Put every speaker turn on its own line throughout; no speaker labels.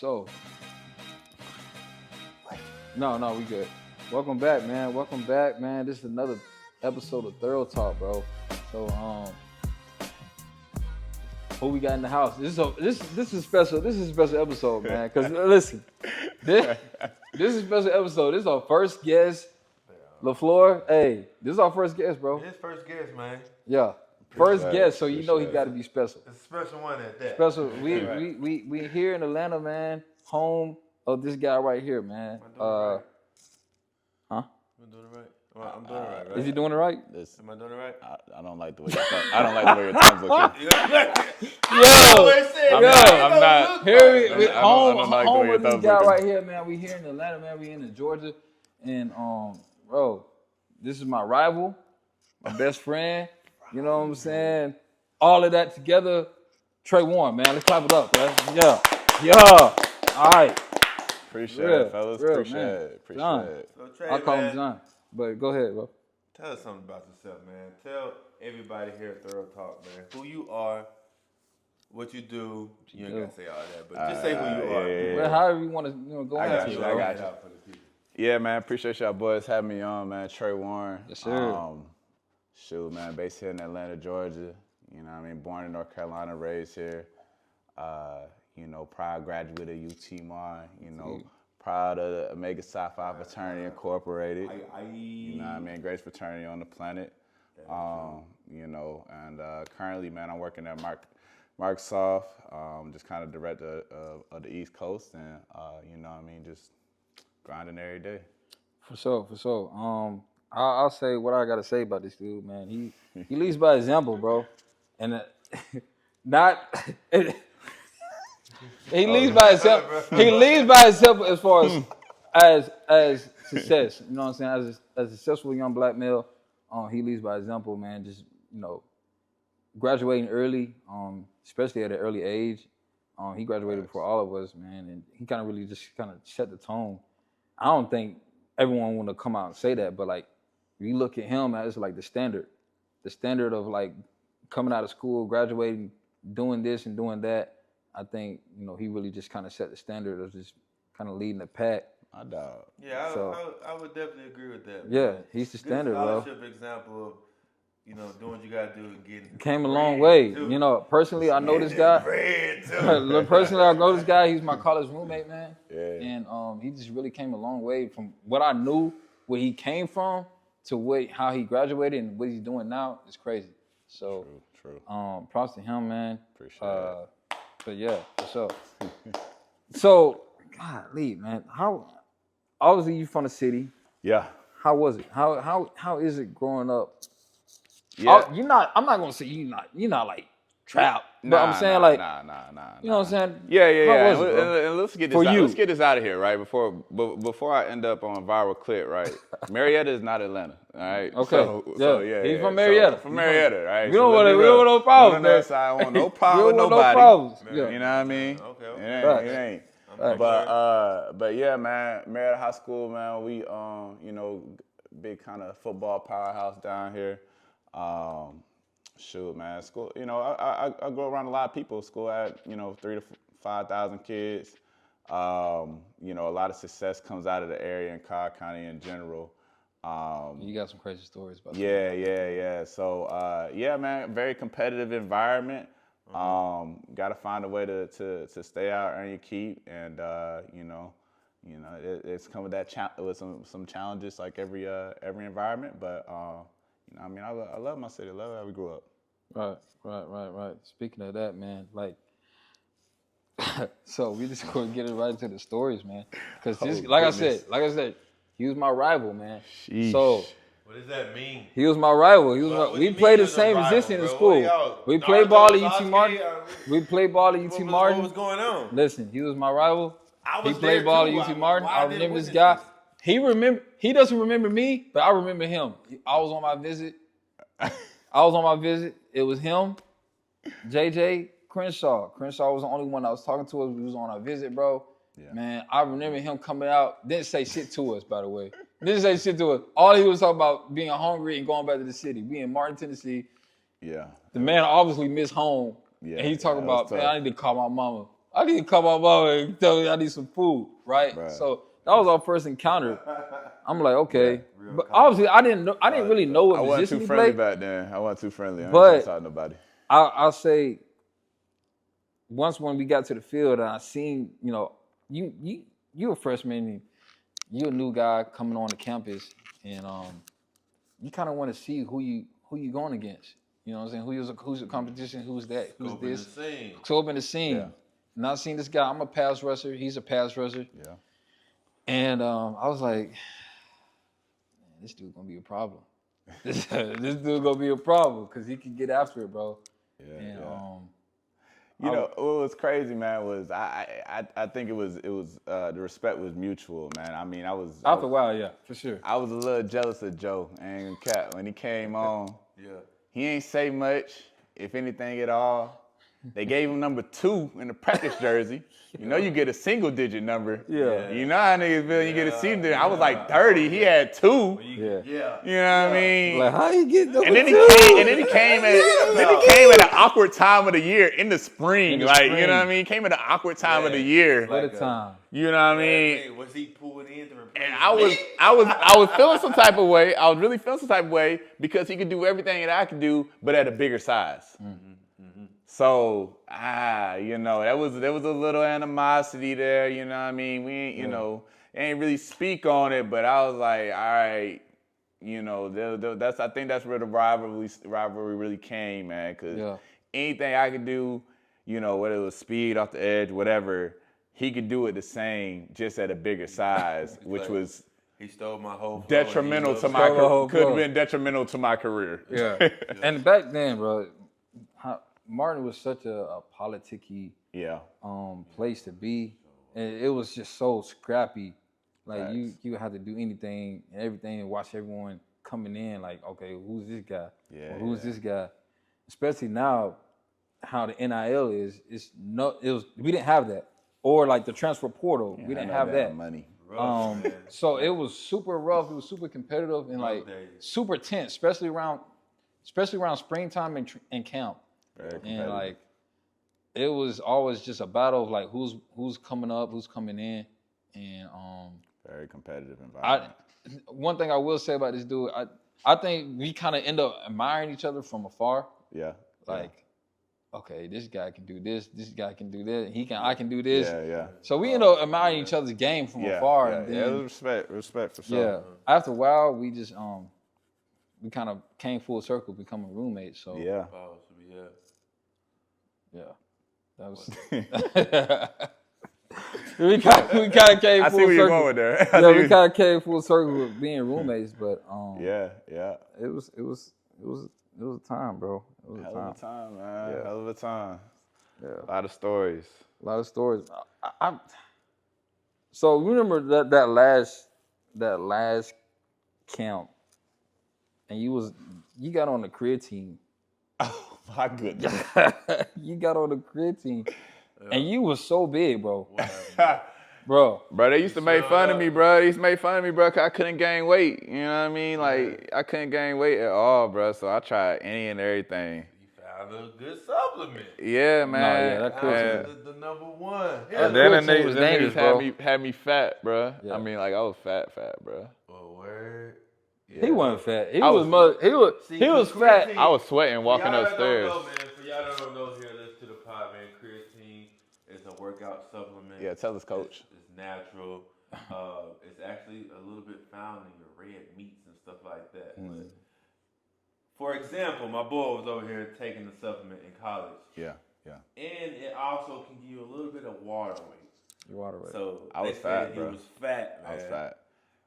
So, no, we good. Welcome back, man. Welcome back, man. This is another episode of Thorough Talk, bro. So, who we got in the house? This is special. This is a special episode, man. Cause listen, this is a special episode. This is our first guest, LaFleur. Hey, this is our first guest, bro.
His first guest, man.
Yeah. First guest, so you know he got to be special.
It's a special one at that.
Special. We here in Atlanta, man. Home of this guy right here, man.
Huh?
I'm
doing it right. I'm doing it right.
Is he doing it right?
Am I doing it right?
I don't like the way I don't like the way your tongue's looking.
I'm not. Here we home
like
home with this guy right here, man. We here in Atlanta, man. We in Georgia, and bro, this is my rival, my best friend. You know what I'm saying? All of that together, Trey Warren, man. Let's clap it up, man. Yeah. All right.
Appreciate it, fellas. Appreciate it.
So, Trey,
I'll call him John. But go ahead, bro.
Tell us something about yourself, man. Tell everybody here at Thorough Talk, man, who you are, what you do. You ain't got to say all that, but just say who you are.
Yeah. Well, however you want to go
I got
into
you.
it.
I got you. Yeah, man. Appreciate y'all boys having me on, man. Trey Warren.
Yes, sir.
Shoot, man. Based here in Atlanta, Georgia. You know what I mean? Born in North Carolina, raised here. Proud graduate of UT-Mar. Proud of the Omega Psi Phi Fraternity Incorporated. You know what I mean? Greatest fraternity on the planet. Currently, man, I'm working at Microsoft, just kind of director of the East Coast, and just grinding every day. For
sure. I'll say what I gotta say about this dude, man. He leads by example, bro, and he leads by example. He leads by example as far as success. You know what I'm saying? As a successful young black male, he leads by example, man. Just graduating early, especially at an early age. He graduated before all of us, man, and he kind of really just set the tone. I don't think everyone want to come out and say that, but like you look at him as like the standard of like coming out of school, graduating, doing this and doing that. I think he really just kind of set the standard of just kind of leading the pack.
My dog.
Yeah, I would definitely agree with that.
Yeah, he's the standard, bro.
Good scholarship example of doing what you gotta do and getting.
Came a long way.
Too.
Personally, I know this guy. Personally, I know this guy. He's my college roommate, man.
Yeah.
And he just really came a long way from what I knew, where he came from, to how he graduated and what he's doing now. It's crazy. So,
True.
Props to him, man.
Appreciate it.
But yeah, for sure. So, golly, man, obviously you from the city.
Yeah.
How was it? How is it growing up?
Yeah.
I'm not gonna say you're not like trap. But
Nah,
I'm saying
nah.
You know what I'm saying?
Yeah.
How was it, bro?
And let's get this out. Let's get this out of here, right? Before I end up on a viral clip, right? Marietta is not Atlanta, all right?
Okay.
So yeah.
He's from Marietta.
From Marietta, right?
We don't want no problems, man.
I don't want no problem with nobody.
No problems. Yeah.
You know what I mean?
Okay.
It ain't. But yeah, man. Marietta High School, man. We big kind of football powerhouse down here. Shoot, man. School, I go around a lot of people. School had, 3,000 to 5,000 kids. A lot of success comes out of the area in Cobb County in general.
You got some crazy stories about that.
Yeah. So, man, very competitive environment. Got to find a way to stay out, earn your keep, and it's come with that with some challenges like every environment, but. I love my city. I love how we grew up.
Right. Speaking of that, man, like, so we just going to get it right into the stories, man. Because like I said, he was my rival, man.
Sheesh.
So, what does that mean?
He was my rival. We played the same position in school. We played ball at UT Martin.
What was going on?
Listen, he was my rival. He played ball at UT Martin. I remember this guy. He doesn't remember me, but I remember him. I was on my visit. It was him, JJ, Crenshaw. Crenshaw was the only one that was talking to us. We was on our visit, bro. Yeah. Man, I remember him coming out. Didn't say shit to us, by the way. Didn't say shit to us. All he was talking about being hungry and going back to the city. We in Martin, Tennessee.
Yeah.
The man obviously missed home.
Yeah.
And he talking about, man, I need to call my mama. I need to call my mom and tell me I need some food, right?
Bruh.
So that was our first encounter. I'm like, okay, but
calm.
obviously I didn't really know
I
it was
wasn't
just
too
me,
friendly
Blake.
back then. I wasn't too friendly. I ain't
But-
trying to talk to nobody.
I'll say once when we got to the field and I seen, you a freshman, and you a new guy coming on the campus, and you kind of want to see who you going against. You know what I'm saying? Who's the competition? Who's that? Who's this? Scope in the scene.
Yeah.
And I seen this guy. I'm a pass rusher. He's a pass rusher.
Yeah.
And I was like, man, this dude gonna be a problem. This dude gonna be a problem because he can get after it, bro.
Yeah.
And
You know what was crazy, man, was I think it was the respect was mutual, man. I mean,
after a while, yeah, for sure.
I was a little jealous of Joe and Cat when he came on. He ain't say much, if anything at all. They gave him number 2 in the practice jersey. You know you get a single digit number.
Yeah.
You know how niggas feel, you get a single digit. I was like 30, he had 2.
Yeah.
You know what I mean?
Like how you get number
And then
2?
he came at an awkward time of the year in the spring. You know what I mean? He came at an awkward time of the year.
What a time.
You know what I mean?
Hey, was he pulling in to replace
And I was feeling some type of way. I was really feeling some type of way because he could do everything that I could do, but at a bigger size. So, there was a little animosity there, you know what I mean? We ain't, ain't really speak on it, but I was like, all right, I think that's where the rivalry really came, man, because anything I could do, whether it was speed off the edge, whatever, he could do it the same, just at a bigger size, which was
he stole my whole flow.
detrimental to my career. Could have been detrimental to my career.
Yeah. And back then, bro, Martin was such a politicky place to be, and it was just so scrappy. Like you had to do anything and everything and watch everyone coming in. Like, okay, who's this guy?
Yeah,
or who's this guy? Especially now, how the NIL is. We didn't have that, or like the transfer portal. We didn't have that.
Money.
So it was super rough. It was super competitive and like super tense, especially around springtime and camp. And like, it was always just a battle of like who's coming up, who's coming in, and
very competitive environment.
One thing I will say about this dude, I think we kind of end up admiring each other from afar.
Yeah.
Like, okay, this guy can do this guy can do that, I can do this.
Yeah.
So we end up admiring each other's game from afar.
Yeah,
and then,
respect for sure.
Yeah. After a while, we just we kind of came full circle, becoming roommates. So
Yeah.
That was. we kind of came full circle.
I see where you're going with there.
We kind of came full circle with being roommates, but
yeah.
It was a time, bro. It was
Hell of a time, man.
Yeah.
Hell of a time.
Yeah.
A lot of stories.
So remember that last camp, and you got on the career team.
Oh my goodness.
You got on the career team, and you was so big, bro. Bro,
they used to make fun of me, bro. They used to make fun of me, bro, because I couldn't gain weight. You know what I mean? Like, I couldn't gain weight at all, bro. So I tried any and everything.
You found a good supplement.
Yeah, man.
That creatine
The number one.
And then
creatine was dangerous, bro.
had me fat, bro.
Yeah.
I mean, like, I was fat, bro.
Oh, word.
He wasn't fat. He
I
was fat.
I was sweating walking
For y'all that
upstairs.
don't know, man, for y'all that don't know here, listen to the pod, man. Creatine is a workout supplement.
Yeah, tell us, coach.
It's natural. It's actually a little bit found in your red meats and stuff like that. But for example, my boy was over here taking the supplement in college.
Yeah.
And it also can give you a little bit of water weight.
Your water weight.
So
I was
they
fat,
said
bro.
He was fat, man.
I was fat.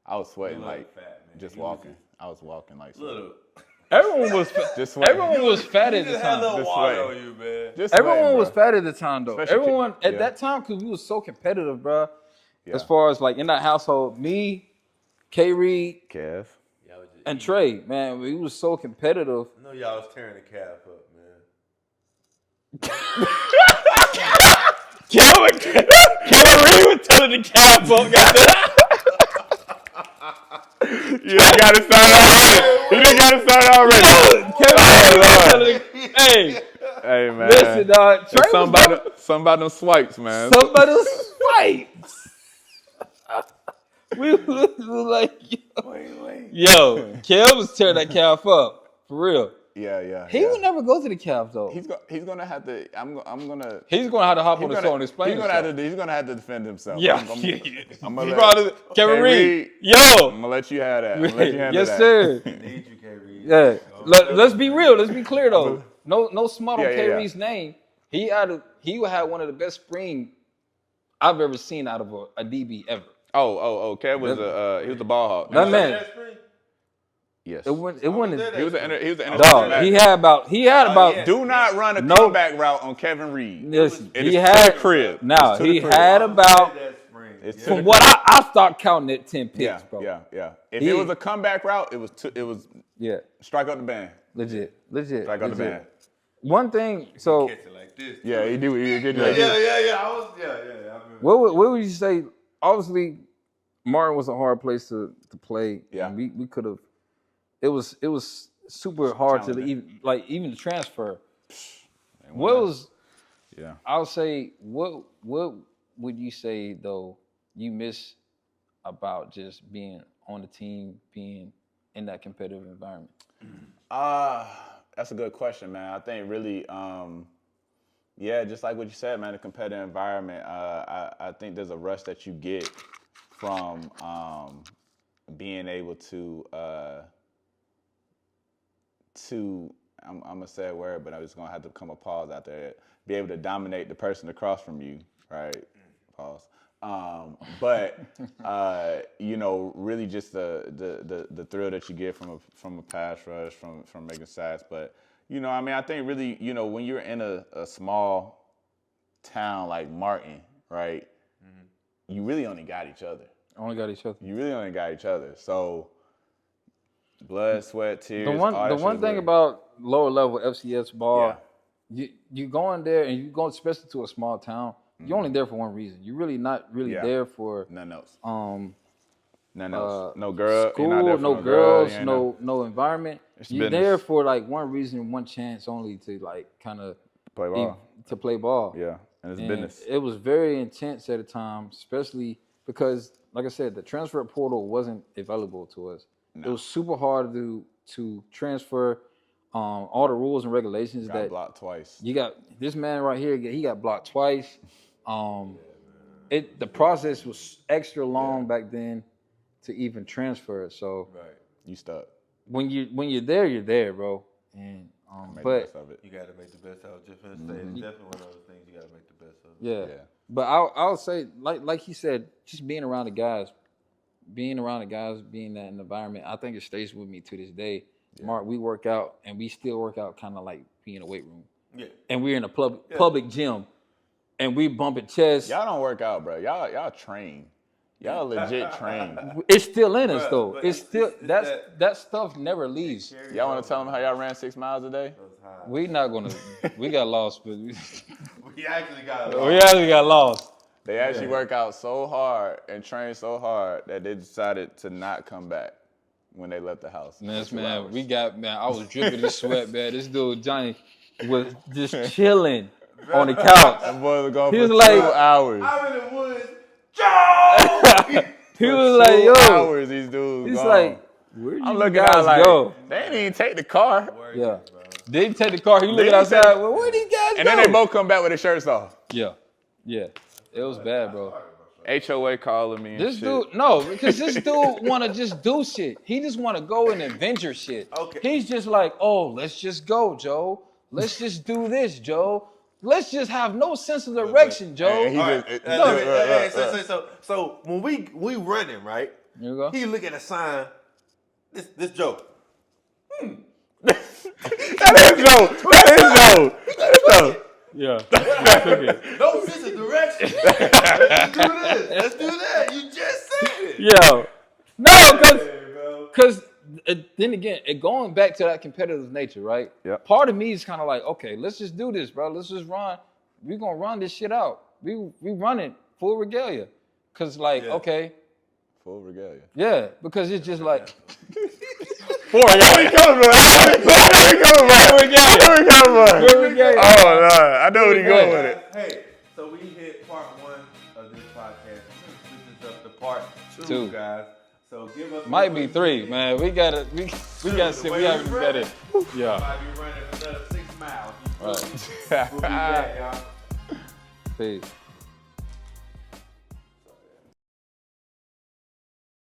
I was sweating
You
like
look fat, man.
just
He was
walking. I was walking like
Little.
Everyone was fat.
just sweating.
Everyone was fat at the
You just had a
time.
little
Just
water
sweating.
on you, man.
Just
Everyone
sweating,
was
bro.
fat at the time, though.
Especially
Everyone at
yeah.
that time, because we was so competitive, bro.
Yeah.
As far as like in that household, me, K. Reed,
Kev.
Y'all was just
and
eating.
Trey, man, we was so competitive.
I know y'all was tearing the calf up, man.
Reed was telling the cap up,
You done got it started already. You done got it started already.
Hey,
Hey, man.
Listen, dog. Trey
It's
was
something about them swipes, man.
somebody swipes. We was like, yo, Kev was tearing that calf up for real.
Yeah.
He would never go to the calf though.
He's gonna have to. I'm gonna.
He's gonna have to hop on the show and explain.
He's gonna have to defend himself.
Yeah.
I'm gonna let
Kevin Reed. Yo.
I'm gonna let you have that. I'm gonna let you handle
yes,
that.
sir.
Need you, K. Reed.
Yeah. Let's be real. Let's be clear though. No smut on
Yeah,
K.
yeah.
Reed's name. He had one of the best spring I've ever seen out of a DB ever.
Oh. Kev was he was the ball hawk.
That man.
Yes.
It wasn't.
He was an
Dog. He had about.
yeah.
Do not run a comeback route on Kevin Reed.
Listen,
It
he
is
had
to the crib.
Now
It's to the
he
crib.
had about.
It's to
From
the
what
crib.
I start counting at 10 picks,
Yeah,
bro.
yeah. If
He-
it was a comeback route, it was
Yeah.
strike out the band.
Legit.
Strike out the band.
One thing. So
Catch it like this.
Yeah, he do. He get you
Yeah.
like this.
I remember.
what would you say? Obviously, Martin was a hard place to play.
Yeah.
And we could have. It was super hard to
Challenging.
even to transfer. What was?
Yeah.
I'll say what would you say though you miss about just being on the team, being in that competitive environment?
That's a good question, man. I think really, just like what you said, man, the competitive environment. I think there's a rush that you get from being able to I'm gonna say a word, but I'm just gonna have to come a pause out there. Be able to dominate the person across from you, right? Pause. But really just the thrill that you get from a pass rush, from making sacks. But I think really, when you're in a small town like Martin, right? Mm-hmm. You really only got each other.
Only got each other.
You really only got each other. So blood, sweat, tears.
The one thing about lower level FCS ball, you go in there and you go especially to a small town. You're only there for one reason. You're really not really there for
nothing else.
Nothing
else. No girl.
School,
you're not there for
no girls,
girl,
no environment. You're
business.
there for like one reason, one chance only to like kind of
play ball.
To play ball.
Yeah, and it's
And
business.
it was very intense at the time, especially because, like I said, the transfer portal wasn't available to us. No. It was super hard to transfer. All the rules and regulations
got blocked twice.
You got this man right here. He got blocked twice. The process was extra long back then to even transfer it. So
you stuck.
When you're there, bro. And but
you got to make the best out of it. Just gonna say, it's definitely one of those things you got to make the best of.
Yeah. But I'll say like he said, just being around the guys, being in that environment, I think it stays with me to this day. Yeah. Mark, we work out and we still work out kind of like being in a weight room. Yeah. And we're in a public gym and we bumping chests.
Y'all don't work out, bro. Y'all train. Y'all legit train.
It's still in us though. It's still that stuff never leaves.
Y'all want to tell them how y'all ran 6 miles a day?
We not gonna. We got lost, but we
actually got
lost.
They actually work out so hard and train so hard that they decided to not come back when they left the house.
Man, I was dripping in sweat, man. This dude Johnny was just chilling on the couch.
That boy was going
he
for
was like
2 hours.
I'm in the woods. Joe!
He was like, yo.
2 hours, these dudes.
He's
gone.
like, where do
I'm
you
looking
guys
out like,
go?
They didn't even take the car.
Yeah. They didn't take the car. He looking outside. Well, where these guys
and
go?
then they both come back with their shirts off.
Yeah. It was bad, bro.
HOA calling me and
this
shit.
dude, no, because this dude want to just do shit. He just want to go and adventure shit.
Okay.
He's just like, oh, let's just go, Joe. Let's just do this, Joe. Let's just have no sense of direction, Joe.
So when we running, right?
Here you go.
He look at a sign. This Joe.
That is Joe.
Yeah.
No sense of direction. Let's do that. You just said it.
Yo. No, because then again, going back to that competitive nature, right?
Yep.
Part of me is kind of like, okay, let's just do this, bro. Let's just run. We're going to run this shit out. We run it full regalia. Because, okay.
Full regalia.
Yeah, because it's just like,
4. Where we coming from? Oh, Lord. I know where he going with it.
Hey, so we hit part 1 of this podcast. We're going to switch this up to part 2, guys. So give us
might be 3, man. We gotta see. We haven't got it. Yeah.
Might be running another 6 miles.
Right.
We'll be back, y'all.
Peace.